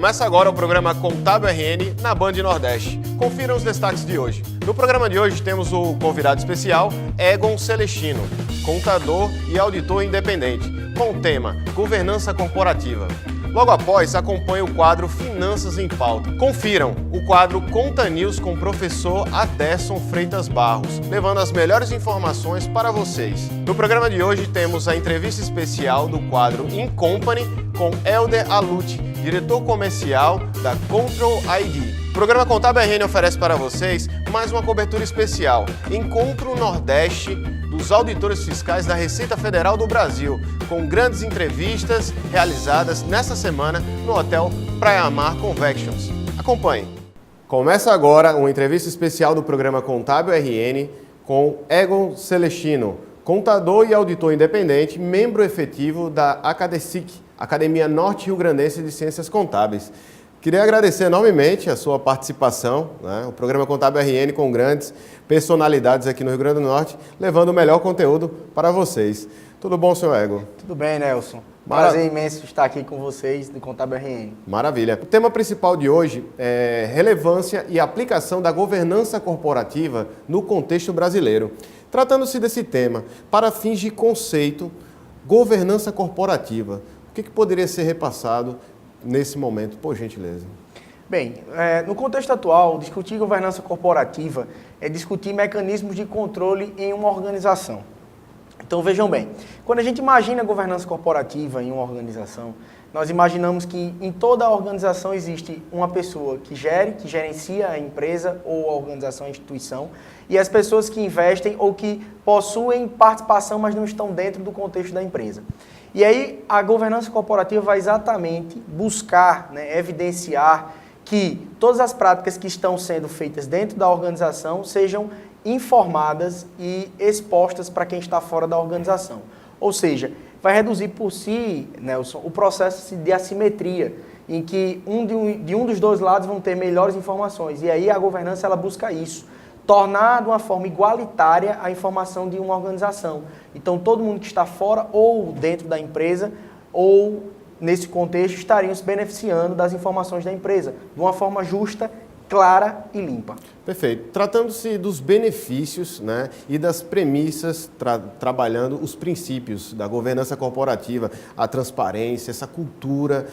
Começa agora o programa Contábil RN na Band Nordeste. Confira os destaques de hoje. No programa de hoje temos o convidado especial, Egon Celestino, contador e auditor independente, com o tema Governança Corporativa. Logo após, acompanhe o quadro Finanças em Pauta. Confiram o quadro Conta News com o professor Aderson Freitas Barros, levando as melhores informações para vocês. No programa de hoje temos a entrevista especial do quadro In Company com Helder Aluti, diretor comercial da Control ID. O programa Contábil RN oferece para vocês mais uma cobertura especial, Encontro Nordeste dos auditores fiscais da Receita Federal do Brasil, com grandes entrevistas realizadas nesta semana no Hotel Praia Mar Conventions. Acompanhe. Começa agora uma entrevista especial do programa Contábil RN com Egon Celestino, contador e auditor independente, membro efetivo da ACADESIC, Academia Norte Rio Grandense de Ciências Contábeis. Queria agradecer enormemente a sua participação, o programa Contábil RN com grandes personalidades aqui no Rio Grande do Norte, levando o melhor conteúdo para vocês. Tudo bom, senhor Egon? Tudo bem, Nelson. Prazer imenso estar aqui com vocês do Contábil RN. Maravilha. O tema principal de hoje é relevância e aplicação da governança corporativa no contexto brasileiro. Tratando-se desse tema, para fins de conceito, governança corporativa, o que poderia ser repassado nesse momento, por gentileza? Bem, no contexto atual, discutir governança corporativa é discutir mecanismos de controle em uma organização. Então, vejam bem, quando a gente imagina governança corporativa em uma organização, nós imaginamos que em toda a organização existe uma pessoa que gerencia a empresa ou a organização, a instituição, e as pessoas que investem ou que possuem participação, mas não estão dentro do contexto da empresa. E aí, a governança corporativa vai exatamente buscar, evidenciar que todas as práticas que estão sendo feitas dentro da organização sejam informadas e expostas para quem está fora da organização. Ou seja, vai reduzir por si, Nelson, o processo de assimetria, em que de um dos dois lados vão ter melhores informações. E aí a governança ela busca isso, tornar de uma forma igualitária a informação de uma organização. Então, todo mundo que está fora ou dentro da empresa ou nesse contexto estariam se beneficiando das informações da empresa de uma forma justa, clara e limpa. Perfeito. Tratando-se dos benefícios e das premissas, trabalhando os princípios da governança corporativa, a transparência, essa cultura,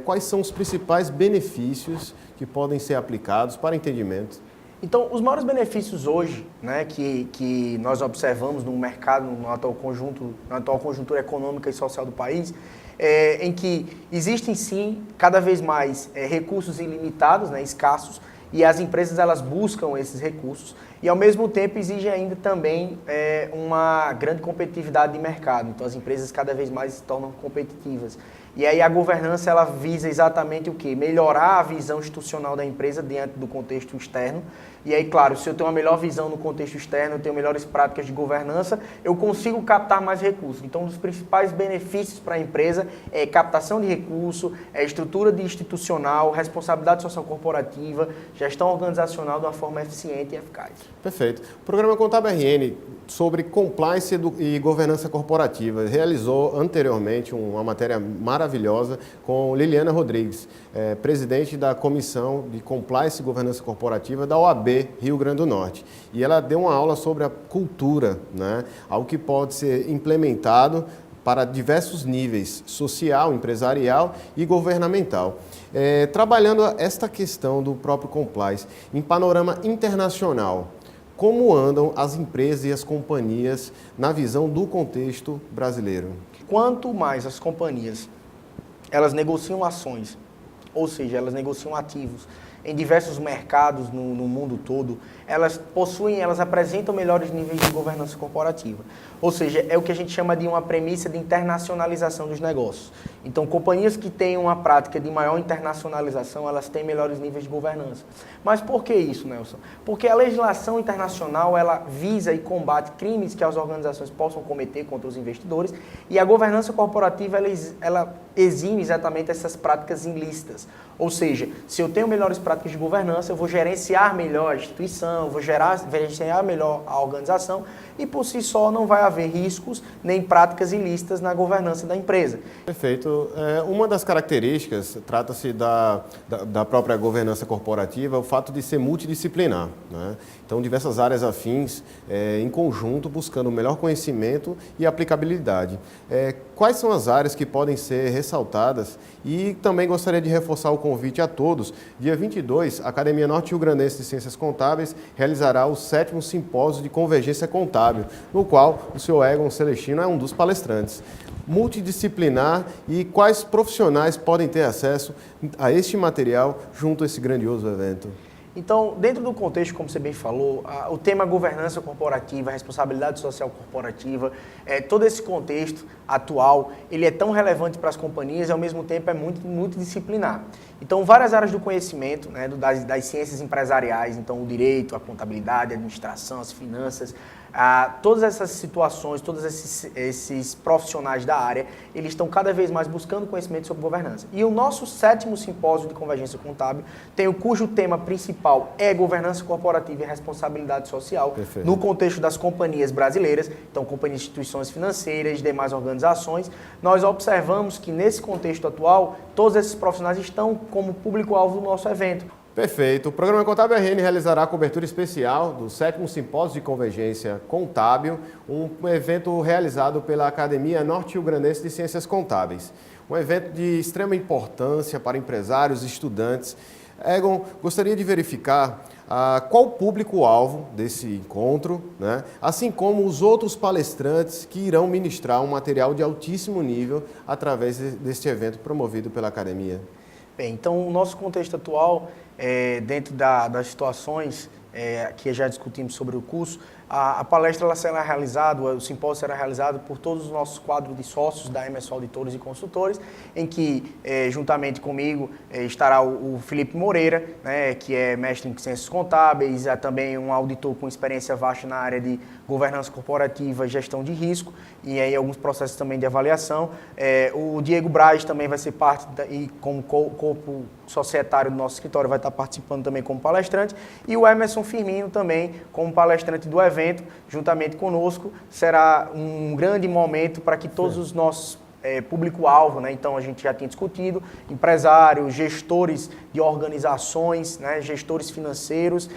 quais são os principais benefícios que podem ser aplicados para entendimento? Então, os maiores benefícios hoje, que nós observamos no mercado, na atual conjuntura econômica e social do país, em que existem sim cada vez mais recursos ilimitados, escassos, e as empresas elas buscam esses recursos e ao mesmo tempo exige ainda também uma grande competitividade de mercado. Então as empresas cada vez mais se tornam competitivas. E aí a governança ela visa exatamente o quê? Melhorar a visão institucional da empresa diante do contexto externo. E aí, claro, se eu tenho uma melhor visão no contexto externo, eu tenho melhores práticas de governança, eu consigo captar mais recursos. Então, um dos principais benefícios para a empresa é captação de recurso, estrutura de institucional, responsabilidade social corporativa, gestão organizacional de uma forma eficiente e eficaz. Perfeito. O programa Contábil RN sobre compliance e governança corporativa realizou anteriormente uma matéria maravilhosa com Liliana Rodrigues, presidente da Comissão de Compliance e Governança Corporativa da OAB Rio Grande do Norte. E ela deu uma aula sobre a cultura, algo que pode ser implementado para diversos níveis, social, empresarial e governamental. Trabalhando esta questão do próprio compliance em panorama internacional, como andam as empresas e as companhias na visão do contexto brasileiro? Quanto mais as companhias elas negociam ações, ou seja, elas negociam ativos em diversos mercados no mundo todo, elas apresentam melhores níveis de governança corporativa. Ou seja, é o que a gente chama de uma premissa de internacionalização dos negócios. Então, companhias que têm uma prática de maior internacionalização, elas têm melhores níveis de governança. Mas por que isso, Nelson? Porque a legislação internacional, ela visa e combate crimes que as organizações possam cometer contra os investidores, e a governança corporativa, ela exime exatamente essas práticas ilícitas. Ou seja, se eu tenho melhores práticas de governança, eu vou gerenciar melhor a instituição, vou gerenciar melhor a organização e, por si só, não vai haver riscos nem práticas ilícitas na governança da empresa. Perfeito, Perfeito. Uma das características, trata-se da própria governança corporativa, o fato de ser multidisciplinar, né? Então, diversas áreas afins, em conjunto, buscando o melhor conhecimento e aplicabilidade. Quais são as áreas que podem ser ressaltadas? E também gostaria de reforçar o convite a todos. Dia 22, a Academia Norte-Rio-Grandense de Ciências Contábeis realizará o 7º Simpósio de Convergência Contábil, no qual o senhor Egon Celestino é um dos palestrantes. Multidisciplinar e quais profissionais podem ter acesso a este material junto a esse grandioso evento? Então, dentro do contexto, como você bem falou, o tema governança corporativa, responsabilidade social corporativa, todo esse contexto atual, ele é tão relevante para as companhias e, ao mesmo tempo, é muito multidisciplinar. Então, várias áreas do conhecimento, né, das ciências empresariais, então o direito, a contabilidade, a administração, as finanças, todas essas situações, todos esses profissionais da área, eles estão cada vez mais buscando conhecimento sobre governança. E o nosso 7º Simpósio de Convergência Contábil, cujo tema principal é governança corporativa e responsabilidade social. Perfeito. No contexto das companhias brasileiras, então companhias, instituições financeiras, demais organizações. Nós observamos que nesse contexto atual, todos esses profissionais estão como público-alvo do nosso evento. Perfeito. O programa Contábil RN realizará a cobertura especial do 7º Simpósio de Convergência Contábil, um evento realizado pela Academia Norte-Rio-Grandense de Ciências Contábeis. Um evento de extrema importância para empresários e estudantes. Egon, gostaria de verificar qual o público-alvo desse encontro, né? Assim como os outros palestrantes que irão ministrar um material de altíssimo nível através deste evento promovido pela Academia. Bem, então o nosso contexto atual, dentro das situações que já discutimos sobre o curso, a palestra ela será realizada, o simpósio será realizado por todos os nossos quadros de sócios da Emerson Auditores e Consultores, em que, juntamente comigo, estará o Felipe Moreira, né, que é mestre em Ciências Contábeis, é também um auditor com experiência vasta na área de governança corporativa e gestão de risco, e aí alguns processos também de avaliação. O Diego Braz também vai ser parte, e como corpo societário do nosso escritório, vai estar participando também como palestrante, e o Emerson Firmino também como palestrante do evento, juntamente conosco. Será um grande momento para que todos os nossos público-alvo, né? Então a gente já tinha discutido, empresários, gestores de organizações, né? Gestores financeiros,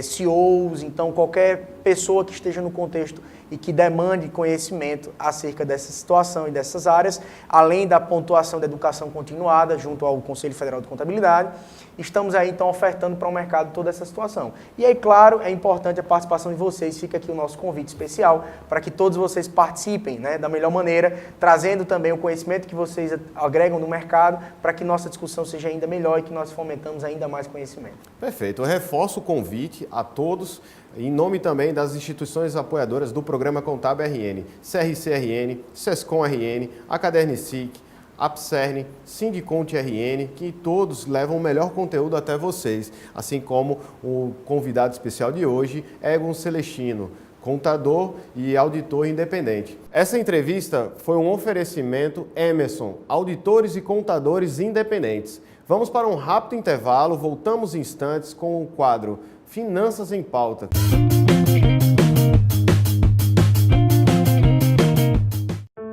CEOs, então qualquer pessoa que esteja no contexto e que demande conhecimento acerca dessa situação e dessas áreas, além da pontuação da educação continuada junto ao Conselho Federal de Contabilidade, estamos aí então ofertando para o mercado toda essa situação. E aí, claro, é importante a participação de vocês, fica aqui o nosso convite especial para que todos vocês participem, né, da melhor maneira, trazendo também o conhecimento que vocês agregam no mercado para que nossa discussão seja ainda melhor e que nós fomentamos ainda mais conhecimento. Perfeito. Eu reforço o convite a todos, em nome também das instituições apoiadoras do programa Contábil RN, CRC-RN, SESCOM-RN, Acadernicic, Apcern, Sindiconte RN, que todos levam o melhor conteúdo até vocês, assim como o convidado especial de hoje, Egon Celestino, contador e auditor independente. Essa entrevista foi um oferecimento Emerson, auditores e contadores independentes. Vamos para um rápido intervalo, voltamos em instantes com o quadro Finanças em Pauta.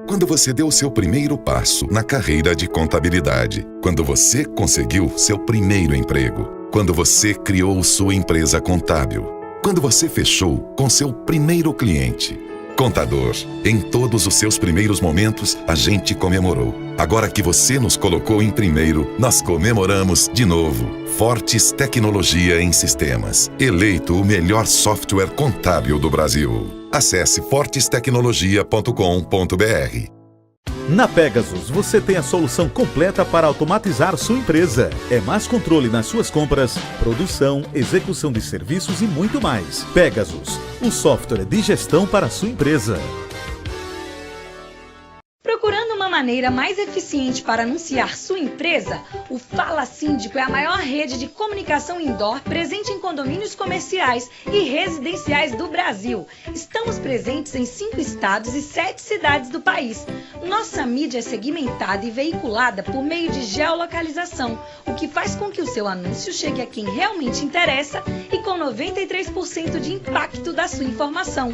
Quando você deu o seu primeiro passo na carreira de contabilidade, quando você conseguiu seu primeiro emprego, quando você criou sua empresa contábil, quando você fechou com seu primeiro cliente. Contador, em todos os seus primeiros momentos, a gente comemorou. Agora que você nos colocou em primeiro, nós comemoramos de novo. Fortes Tecnologia em Sistemas. Eleito o melhor software contábil do Brasil. Acesse fortestecnologia.com.br. Na Pegasus, você tem a solução completa para automatizar sua empresa. É mais controle nas suas compras, produção, execução de serviços e muito mais. Pegasus, o software de gestão para a sua empresa. Procurando uma maneira mais eficiente para anunciar sua empresa? O Fala Síndico é a maior rede de comunicação indoor presente em condomínios comerciais e residenciais do Brasil. Estamos presentes em 5 estados e 7 cidades do país. Nossa mídia é segmentada e veiculada por meio de geolocalização, o que faz com que o seu anúncio chegue a quem realmente interessa e com 93% de impacto da sua informação.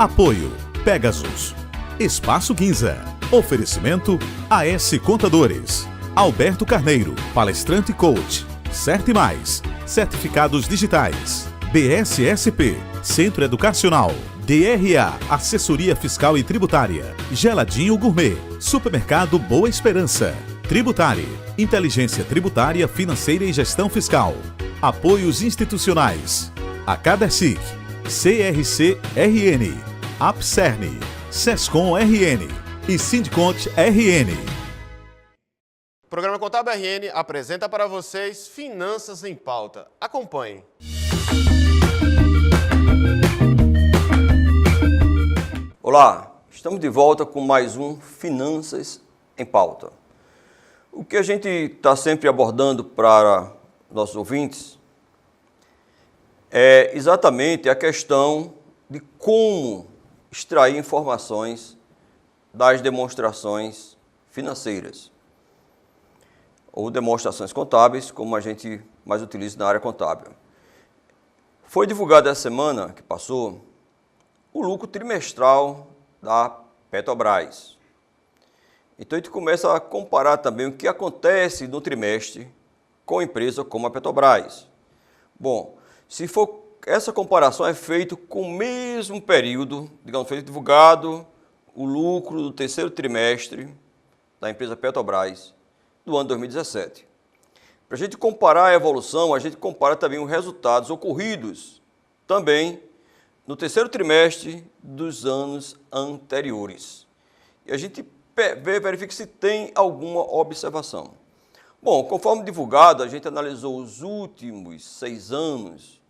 Apoio Pegasus. Espaço Guinza. Oferecimento AS Contadores. Alberto Carneiro, palestrante coach. Certe Mais, certificados digitais. BSSP, Centro Educacional. DRA, Assessoria Fiscal e Tributária. Geladinho Gourmet, Supermercado Boa Esperança. Tributari, Inteligência Tributária, Financeira e Gestão Fiscal. Apoios institucionais. Acadersic, CRC-RN, Apcerne, Sescom-RN e Sindicont-RN. O programa Contábil RN apresenta para vocês Finanças em Pauta. Acompanhem. Olá, estamos de volta com mais um Finanças em Pauta. O que a gente está sempre abordando para nossos ouvintes é exatamente a questão de como extrair informações das demonstrações financeiras ou demonstrações contábeis, como a gente mais utiliza na área contábil. Foi divulgado essa semana que passou o lucro trimestral da Petrobras. Então a gente começa a comparar também o que acontece no trimestre com a empresa como a Petrobras. Bom, se for essa comparação é feita com o mesmo período, digamos, foi divulgado o lucro do terceiro trimestre da empresa Petrobras do ano 2017. Para a gente comparar a evolução, a gente compara também os resultados ocorridos também no terceiro trimestre dos anos anteriores. E a gente verifica se tem alguma observação. Bom, conforme divulgado, a gente analisou os últimos 6 anos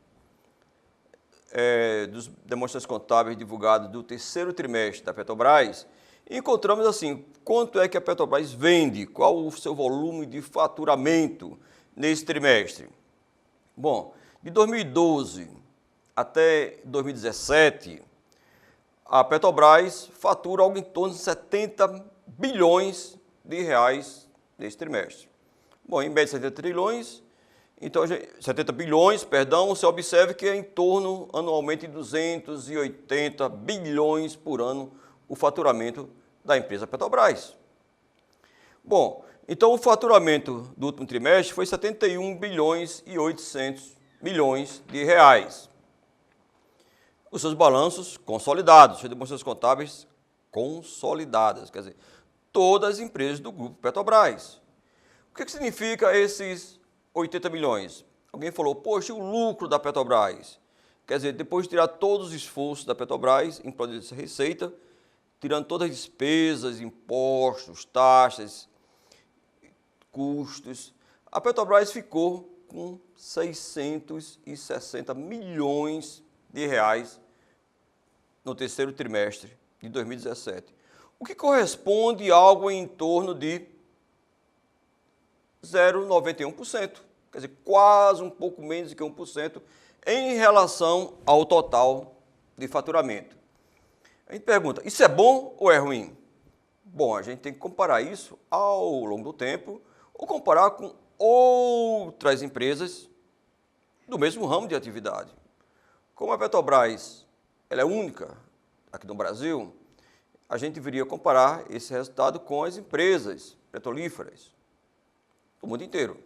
dos demonstrações contábeis divulgados do terceiro trimestre da Petrobras e encontramos assim, quanto é que a Petrobras vende, qual o seu volume de faturamento nesse trimestre. Bom, de 2012 até 2017, a Petrobras fatura algo em torno de 70 bilhões de reais nesse trimestre. Bom, em média 70 trilhões, então 70 bilhões, perdão, você observa que é em torno anualmente de 280 bilhões por ano o faturamento da empresa Petrobras. Bom, então o faturamento do último trimestre foi 71 bilhões e 800 milhões de reais. Os seus balanços consolidados, suas demonstrações contábeis consolidadas, quer dizer, todas as empresas do grupo Petrobras. O que significa esses 80 milhões? Alguém falou, poxa, o lucro da Petrobras. Quer dizer, depois de tirar todos os esforços da Petrobras em produzir essa receita, tirando todas as despesas, impostos, taxas, custos, a Petrobras ficou com 660 milhões de reais no terceiro trimestre de 2017, o que corresponde a algo em torno de 0,91%, quer dizer, quase um pouco menos do que 1% em relação ao total de faturamento. A gente pergunta, isso é bom ou é ruim? Bom, a gente tem que comparar isso ao longo do tempo ou comparar com outras empresas do mesmo ramo de atividade. Como a Petrobras ela é única aqui no Brasil, a gente deveria comparar esse resultado com as empresas petrolíferas do mundo inteiro.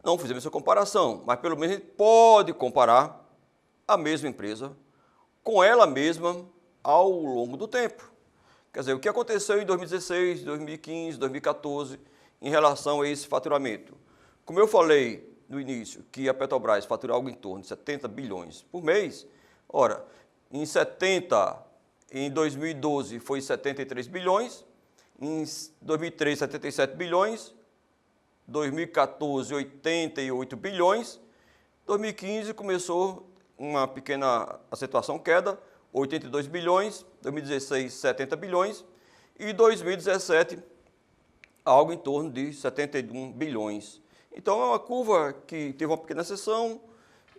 Não fizemos essa comparação, mas pelo menos a gente pode comparar a mesma empresa com ela mesma ao longo do tempo. Quer dizer, o que aconteceu em 2016, 2015, 2014 em relação a esse faturamento. Como eu falei no início, que a Petrobras fatura algo em torno de 70 bilhões por mês, ora, em 2012 foi 73 bilhões, em 2013 77 bilhões, 2014 88 bilhões, 2015 começou uma pequena acentuação, queda, 82 bilhões, 2016 70 bilhões e 2017 algo em torno de 71 bilhões. Então, é uma curva que teve uma pequena seção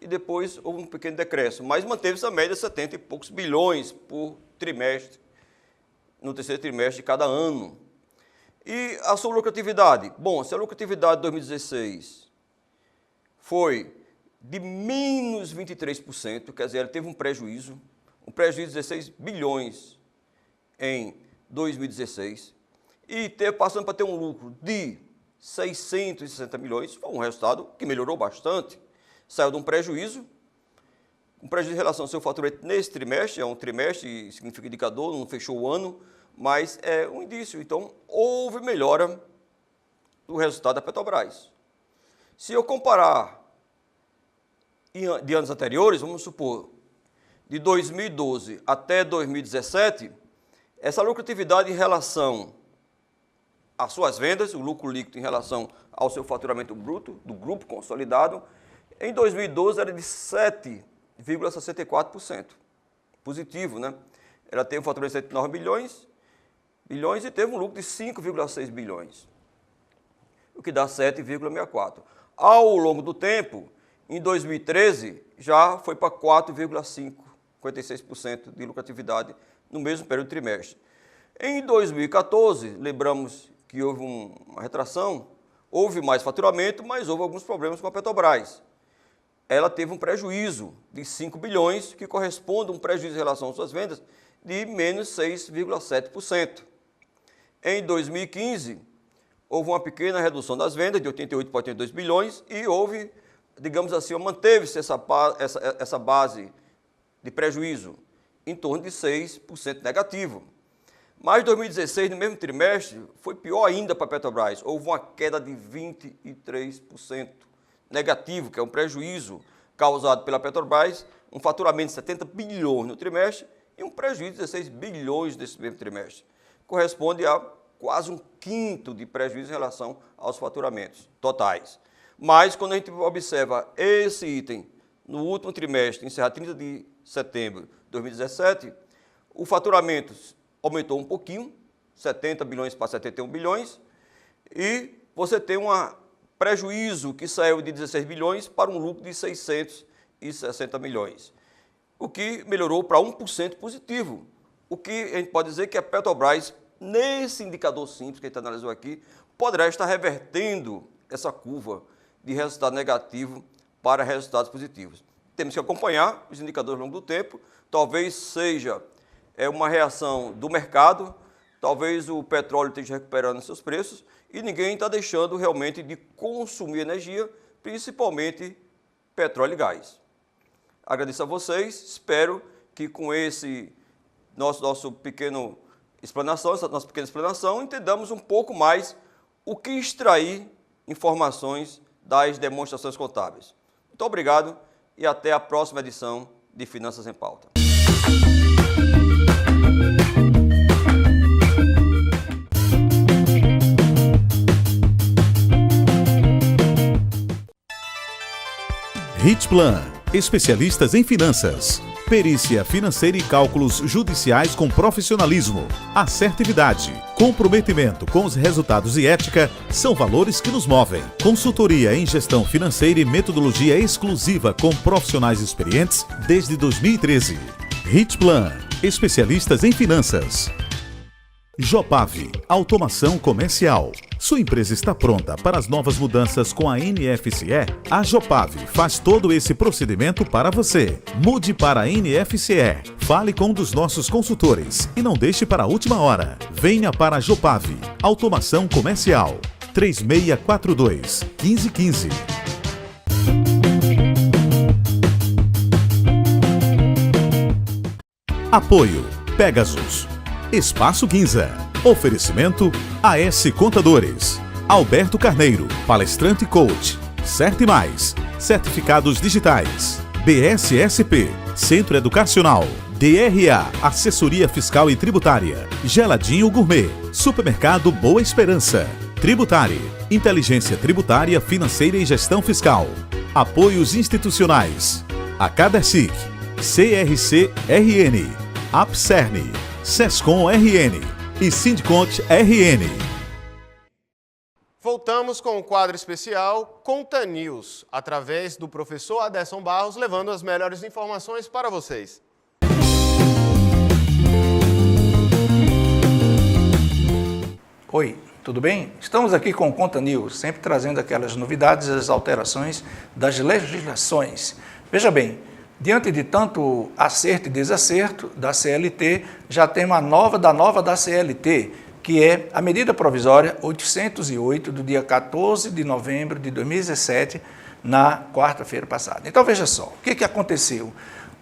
e depois houve um pequeno decréscimo, mas manteve-se a média de 70 e poucos bilhões por trimestre, no terceiro trimestre de cada ano. E a sua lucratividade? Bom, se a lucratividade de 2016 foi de menos 23%, quer dizer, ela teve um prejuízo prejuízo de 16 bilhões em 2016 e passando para ter um lucro de 660 milhões, foi um resultado que melhorou bastante. Saiu de um prejuízo em relação ao seu faturamento nesse trimestre, é um trimestre, significa indicador, não fechou o ano, mas é um indício. Então, houve melhora do resultado da Petrobras. Se eu comparar de anos anteriores, vamos supor, de 2012 até 2017, essa lucratividade em relação às suas vendas, o lucro líquido em relação ao seu faturamento bruto do grupo consolidado, em 2012 era de 7,64%. Positivo, né? Ela teve um faturamento de 109 bilhões e teve um lucro de 5,6 bilhões, o que dá 7,64%. Ao longo do tempo, em 2013, já foi para 4,56% de lucratividade no mesmo período de trimestre. Em 2014, lembramos que houve uma retração, houve mais faturamento, mas houve alguns problemas com a Petrobras. Ela teve um prejuízo de 5 bilhões, que corresponde a um prejuízo em relação às suas vendas de menos 6,7%. Em 2015, houve uma pequena redução das vendas, de 88 para 82 bilhões, e houve, digamos assim, manteve-se essa base de prejuízo em torno de 6% negativo. Mas em 2016, no mesmo trimestre, foi pior ainda para a Petrobras. Houve uma queda de 23% negativo, que é um prejuízo causado pela Petrobras, um faturamento de 70 bilhões no trimestre e um prejuízo de 16 bilhões nesse mesmo trimestre. Corresponde a quase um quinto de prejuízo em relação aos faturamentos totais. Mas, quando a gente observa esse item no último trimestre, encerrado 30 de setembro de 2017, o faturamento aumentou um pouquinho, 70 bilhões para 71 bilhões, e você tem um prejuízo que saiu de 16 bilhões para um lucro de 660 milhões, o que melhorou para 1% positivo, o que a gente pode dizer que a Petrobras, nesse indicador simples que a gente analisou aqui, poderá estar revertendo essa curva de resultado negativo para resultados positivos. Temos que acompanhar os indicadores ao longo do tempo, talvez seja uma reação do mercado, talvez o petróleo esteja recuperando seus preços e ninguém está deixando realmente de consumir energia, principalmente petróleo e gás. Agradeço a vocês, espero que com esse nossa pequena explanação, entendamos um pouco mais o que extrair informações das demonstrações contábeis. Muito obrigado e até a próxima edição de Finanças em Pauta. Hitplan, especialistas em finanças. Perícia financeira e cálculos judiciais com profissionalismo, assertividade, comprometimento com os resultados e ética são valores que nos movem. Consultoria em gestão financeira e metodologia exclusiva com profissionais experientes desde 2013. Hitplan, especialistas em finanças. Jopav, automação comercial. Sua empresa está pronta para as novas mudanças com a NFCE? A Jopav faz todo esse procedimento para você. Mude para a NFCE. Fale com um dos nossos consultores e não deixe para a última hora. Venha para a Jopav, automação comercial. 3642-1515. Apoio Pegasus. Espaço Guinza. Oferecimento AS Contadores. Alberto Carneiro, palestrante e coach. Certe Mais, certificados digitais. BSSP, Centro Educacional. DRA, Assessoria Fiscal e Tributária. Geladinho Gourmet, Supermercado Boa Esperança. Tributari, Inteligência Tributária, Financeira e Gestão Fiscal. Apoios institucionais. Acadersic, CRC-RN, Apcerne, Sescom-RN e Sindicont RN. Voltamos com o quadro especial Conta News, através do professor Aderson Barros, levando as melhores informações para vocês. Oi, tudo bem? Estamos aqui com o Conta News, sempre trazendo aquelas novidades e as alterações das legislações. Veja bem, Diante de tanto acerto e desacerto da CLT, já tem uma nova da CLT, que é a medida provisória 808, do dia 14 de novembro de 2017, na quarta-feira passada. Então, veja só, o que aconteceu?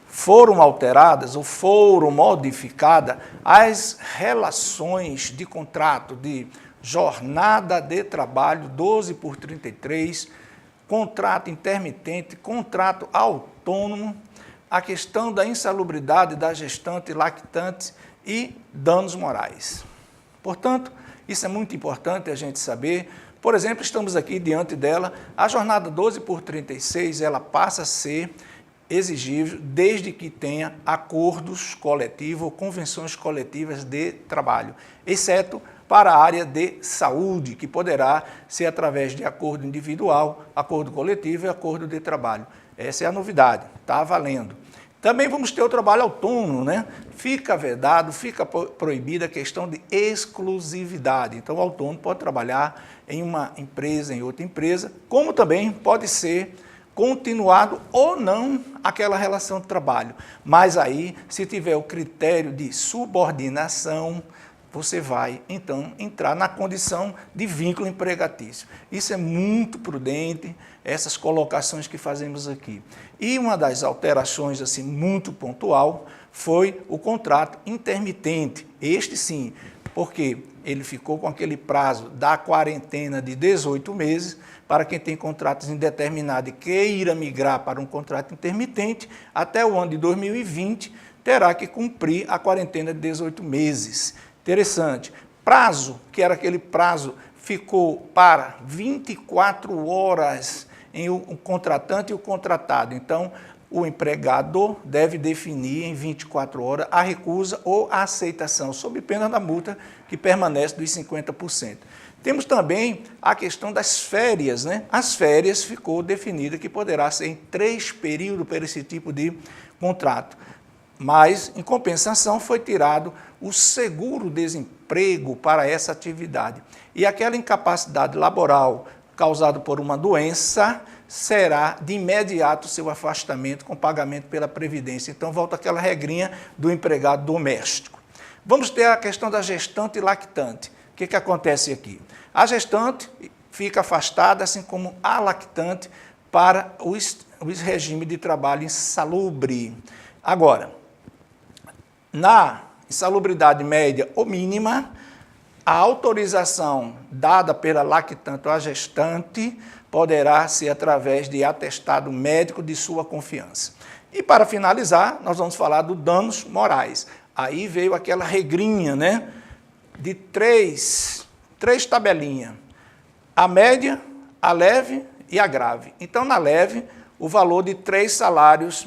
Foram alteradas ou foram modificadas as relações de contrato de jornada de trabalho 12/33, contrato intermitente, contrato autônomo, a questão da insalubridade da gestante e lactante e danos morais. Portanto, isso é muito importante a gente saber. Por exemplo, estamos aqui diante dela, a jornada 12/36, ela passa a ser exigível desde que tenha acordos coletivos ou convenções coletivas de trabalho, exceto para a área de saúde, que poderá ser através de acordo individual, acordo coletivo e acordo de trabalho. Essa é a novidade, está valendo. Também vamos ter o trabalho autônomo, né? Fica vedado, fica proibida a questão de exclusividade. Então, o autônomo pode trabalhar em uma empresa, em outra empresa, como também pode ser continuado ou não aquela relação de trabalho. Mas aí, se tiver o critério de subordinação, você vai, então, entrar na condição de vínculo empregatício. Isso é muito prudente, essas colocações que fazemos aqui. E uma das alterações, assim, muito pontual, foi o contrato intermitente. Este sim, porque ele ficou com aquele prazo da quarentena de 18 meses, para quem tem contratos indeterminados e queira migrar para um contrato intermitente, até o ano de 2020, terá que cumprir a quarentena de 18 meses. Interessante. Prazo, que era aquele prazo, ficou para 24 horas em o contratante e o contratado. Então, o empregador deve definir em 24 horas a recusa ou a aceitação, sob pena da multa que permanece dos 50%. Temos também a questão das férias, né? As férias ficou definida que poderá ser em 3 períodos para esse tipo de contrato. Mas, em compensação, foi tirado o seguro-desemprego para essa atividade. E aquela incapacidade laboral causada por uma doença será de imediato seu afastamento com pagamento pela Previdência. Então, volta aquela regrinha do empregado doméstico. Vamos ter a questão da gestante e lactante. O que acontece aqui? A gestante fica afastada, assim como a lactante, para os regimes de trabalho insalubre. Agora, na insalubridade média ou mínima, a autorização dada pela lactante ou a gestante poderá ser através de atestado médico de sua confiança. E para finalizar, nós vamos falar dos danos morais. Aí veio aquela regrinha, né, de três tabelinhas. A média, a leve e a grave. Então, na leve, o valor de 3 salários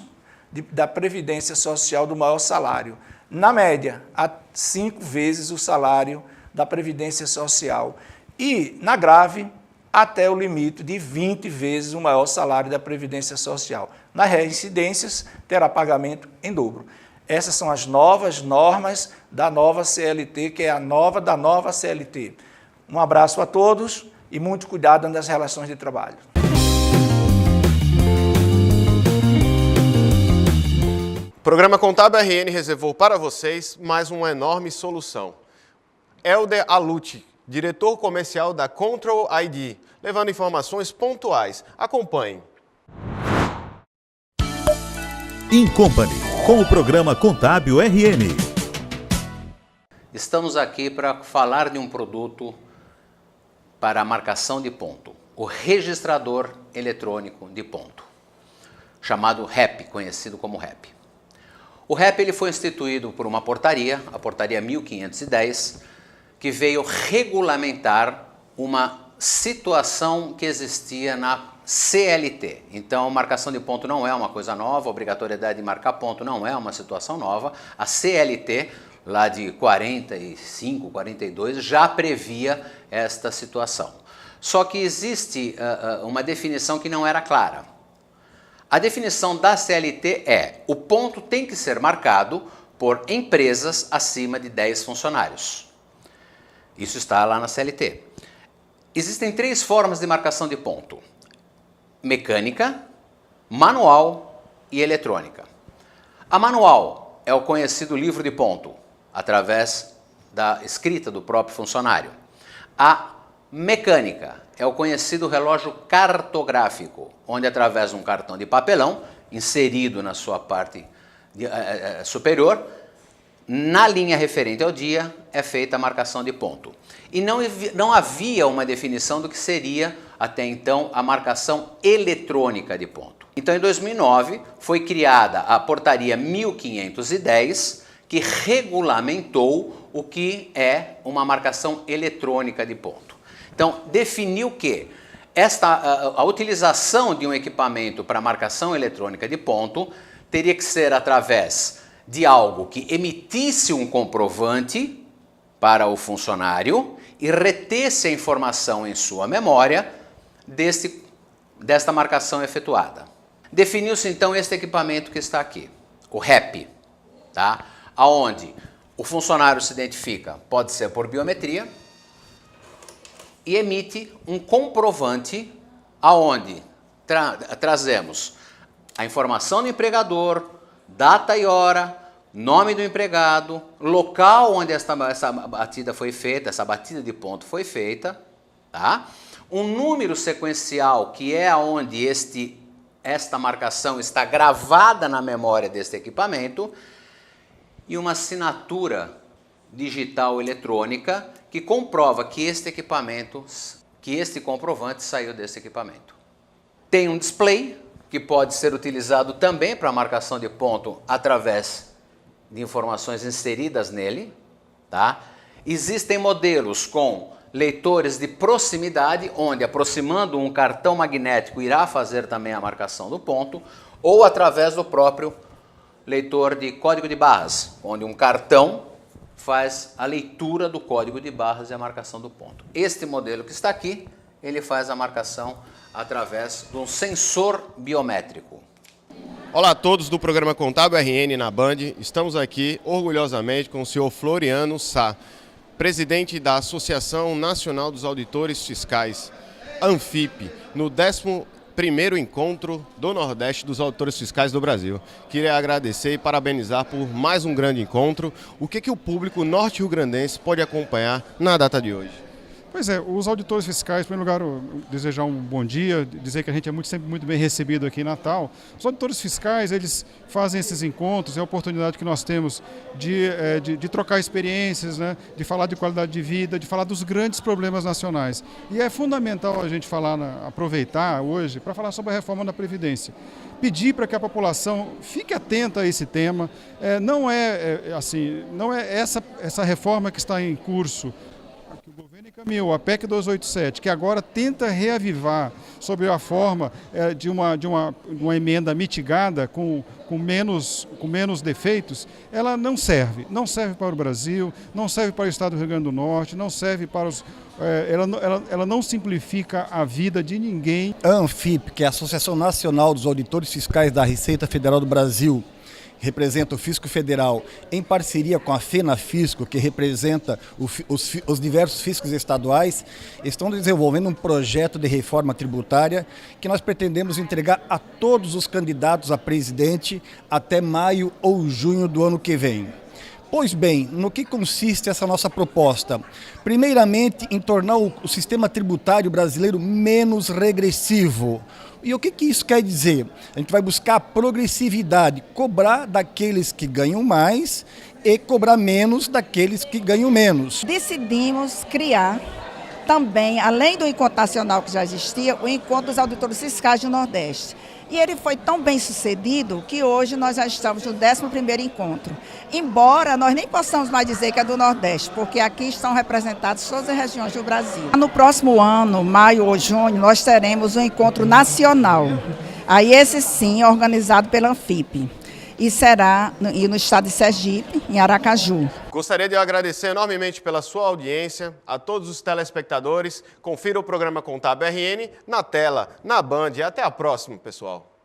da Previdência Social do maior salário. Na média, a 5 vezes o salário da Previdência Social. E, na grave, até o limite de 20 vezes o maior salário da Previdência Social. Nas reincidências, terá pagamento em dobro. Essas são as novas normas da nova CLT, que é a nova da nova CLT. Um abraço a todos e muito cuidado nas relações de trabalho. O programa Contábil RN reservou para vocês mais uma enorme solução. Helder Aluti, diretor comercial da Control ID, levando informações pontuais. Acompanhe. Incompany, com o programa Contábil RN. Estamos aqui para falar de um produto para a marcação de ponto, o registrador eletrônico de ponto, chamado REP, conhecido como REP. O REP ele foi instituído por uma portaria, a portaria 1510, que veio regulamentar uma situação que existia na CLT. Então, marcação de ponto não é uma coisa nova, a obrigatoriedade de marcar ponto não é uma situação nova. A CLT, lá de 45, 42, já previa esta situação. Só que existe uma definição que não era clara. A definição da CLT é: o ponto tem que ser marcado por empresas acima de 10 funcionários. Isso está lá na CLT. Existem 3 formas de marcação de ponto: mecânica, manual e eletrônica. A manual é o conhecido livro de ponto, através da escrita do próprio funcionário. A mecânica é o conhecido relógio cartográfico, onde através de um cartão de papelão, inserido na sua parte superior, na linha referente ao dia, é feita a marcação de ponto. E não havia uma definição do que seria, até então, a marcação eletrônica de ponto. Então, em 2009, foi criada a Portaria 1510, que regulamentou o que é uma marcação eletrônica de ponto. Então, definiu que a utilização de um equipamento para marcação eletrônica de ponto teria que ser através de algo que emitisse um comprovante para o funcionário e retesse a informação em sua memória desta marcação efetuada. Definiu-se então este equipamento que está aqui, o REP, tá? Aonde o funcionário se identifica, pode ser por biometria, e emite um comprovante aonde trazemos a informação do empregador, data e hora, nome do empregado, local onde essa batida foi feita, essa batida de ponto foi feita, tá? Um número sequencial que é onde esta marcação está gravada na memória deste equipamento e uma assinatura digital eletrônica que comprova que este comprovante saiu desse equipamento. Tem um display que pode ser utilizado também para marcação de ponto através de informações inseridas nele, tá? Existem modelos com leitores de proximidade, onde aproximando um cartão magnético irá fazer também a marcação do ponto, ou através do próprio leitor de código de barras, onde um cartão faz a leitura do código de barras e a marcação do ponto. Este modelo que está aqui, ele faz a marcação através de um sensor biométrico. Olá a todos do programa Contábil RN na Band. Estamos aqui orgulhosamente com o senhor Floriano Sá, presidente da Associação Nacional dos Auditores Fiscais, ANFIP, no 11º Encontro do Nordeste dos Auditores Fiscais do Brasil. Queria agradecer e parabenizar por mais um grande encontro. O que o público norte-riograndense pode acompanhar na data de hoje? Pois é, os auditores fiscais, em primeiro lugar, desejar um bom dia, dizer que a gente é sempre muito bem recebido aqui em Natal. Os auditores fiscais, eles fazem esses encontros, é a oportunidade que nós temos de trocar experiências, né, de falar de qualidade de vida, de falar dos grandes problemas nacionais. E é fundamental a gente aproveitar hoje para falar sobre a reforma da Previdência. Pedir para que a população fique atenta a esse tema. Não é essa reforma que está em curso, que o governo encaminhou, a PEC 287, que agora tenta reavivar sobre a forma de uma emenda mitigada com menos defeitos, ela não serve para o Brasil, não serve para o Estado do Rio Grande do Norte, não serve para os... Ela não simplifica a vida de ninguém. A ANFIP, que é a Associação Nacional dos Auditores Fiscais da Receita Federal do Brasil, representa o Fisco Federal, em parceria com a FENAFisco, que representa os diversos fiscos estaduais, estão desenvolvendo um projeto de reforma tributária que nós pretendemos entregar a todos os candidatos a presidente até maio ou junho do ano que vem. Pois bem, no que consiste essa nossa proposta? Primeiramente, em tornar o sistema tributário brasileiro menos regressivo. E o que isso quer dizer? A gente vai buscar a progressividade, cobrar daqueles que ganham mais e cobrar menos daqueles que ganham menos. Decidimos criar também, além do encontro nacional que já existia, o encontro dos auditores fiscais do Nordeste. E ele foi tão bem sucedido que hoje nós já estamos no 11º encontro. Embora nós nem possamos mais dizer que é do Nordeste, porque aqui estão representadas todas as regiões do Brasil. No próximo ano, maio ou junho, nós teremos um encontro nacional. Aí esse sim, organizado pela ANFIP. E será no estado de Sergipe, em Aracaju. Gostaria de agradecer enormemente pela sua audiência, a todos os telespectadores. Confira o programa Contábil RN na tela, na Band. Até a próxima, pessoal.